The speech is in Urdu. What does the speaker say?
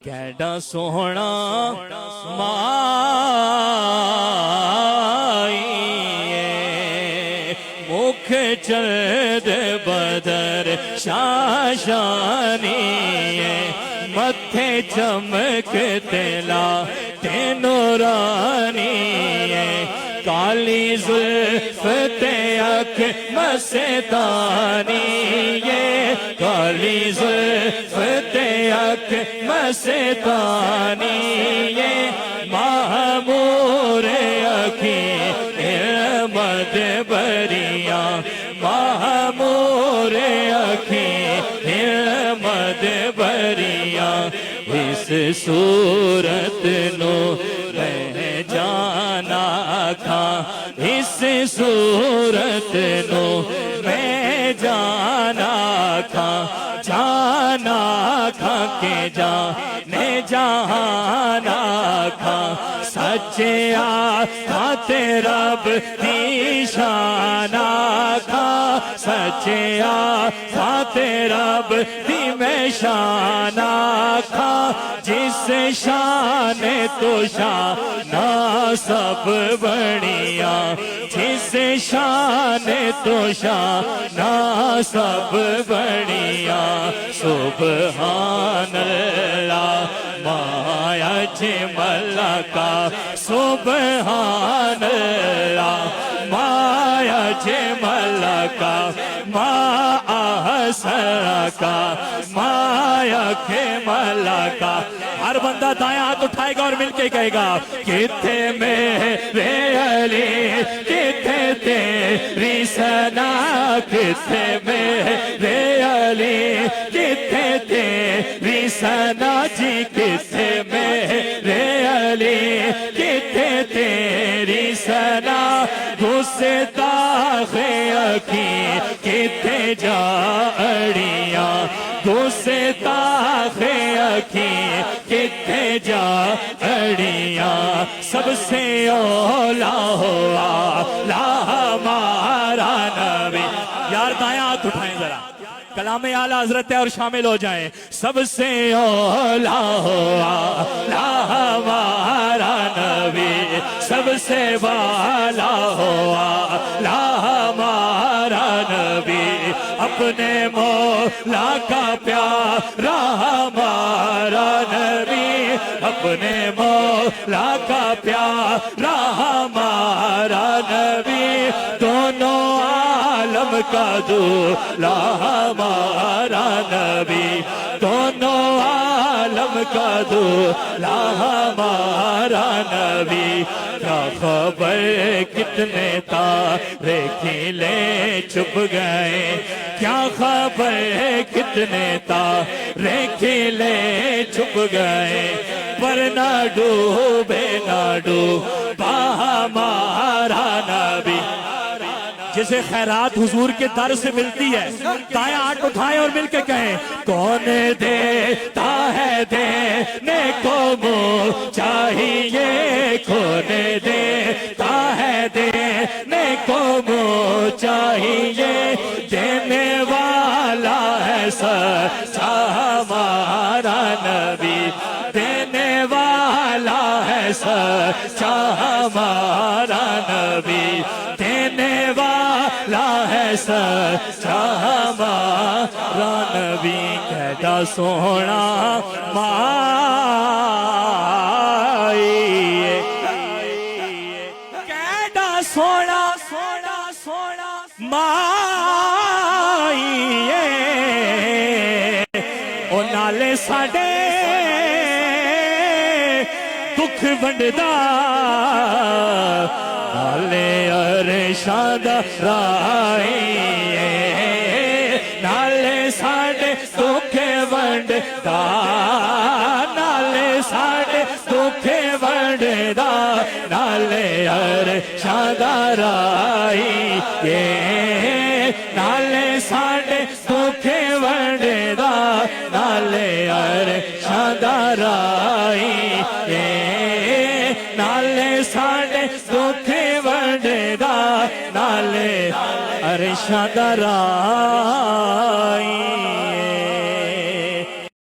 کیڈا سوہنا مائی مکھ چرد بدر شاشانی متھے چمک تلا نورانی کالی زلف تے اکھ مستانی کالی زلف تے اکھ مستانی مہمور اکھیں علمت بریاں مہمور اکھیں علمت بریاں اس صورت نو میں جانا کھا اس صورت نو میں جانا کھا جانا کھا کے جانے جہانا کھا سچے آقا رب دی شانا کھا سچے آقا رب دی میں شانا کھا جس شان تو شانہ سب بڑھیا جس شان تو شانہ سب بڑھیا سبحان اللہ مایا جمل کا سبحان اللہ مایا جمل کا ما احسن کا مایا کمل کا ہر بندہ دائیں ہاتھ اٹھائے گا اور مل کے کہے گا کتھے میرے علی کتھے تیری ثنا کتھے میرے علی کتھے تیری ثنا جی کتھے میرے علی کتھے تیری ثنا گستاخ اکھیں کتھے جا اڑیاں گستاخ اکھیں کتھے جا اڑیاں سب سے اولا ہوا ہمارا نبی یار دائیں ہاتھ اٹھائیں ذرا کلام اعلیٰ حضرت ہے اور شامل ہو جائیں سب سے اولا ہوا ہمارا نبی سب سے والا ہوا ہمارا نبی اپنے مولا کا پیارا ہمارا نبی اپنے مولا کا پیارا ہمارا نبی دونوں عالم کا دولا ہمارا نبی دونوں عالم کا دولا ہمارا نبی کیا خبر کتنے تارے کھلے چھپ گئے کیا خبر کتنے تارے کھلے چھپ گئے پر نہ ڈوبے نہ ڈوبا ہمارا نبی جسے خیرات حضور کے در سے ملتی ہے دائیں ہاتھ اٹھائیں اور مل کے کہیں کون دیتا ہے دینے کو منہ چاہیے کون دیتا ہے دینے کو منہ چاہیے دینے والا ہے سچا ہمارا نبی دینے والا ہے سچا ہمارا نبی دینے والا ہے سچا ہمارا نبی کیڈا سوہنا مائی کیڈا سوہنا مائی او نالے ساڈے دکھ ونڈدا نالے عرشاں دا رائی نالے ساڈے دکھ ونڈدا نالے ساڈے دکھ ونڈدا نالے عرشاں دا رائی نالے ساڈے دکھ ونڈدا نالے عرشاں دا رائی نالے ساڈے دکھ ونڈدا نالے عرشاں دا رائی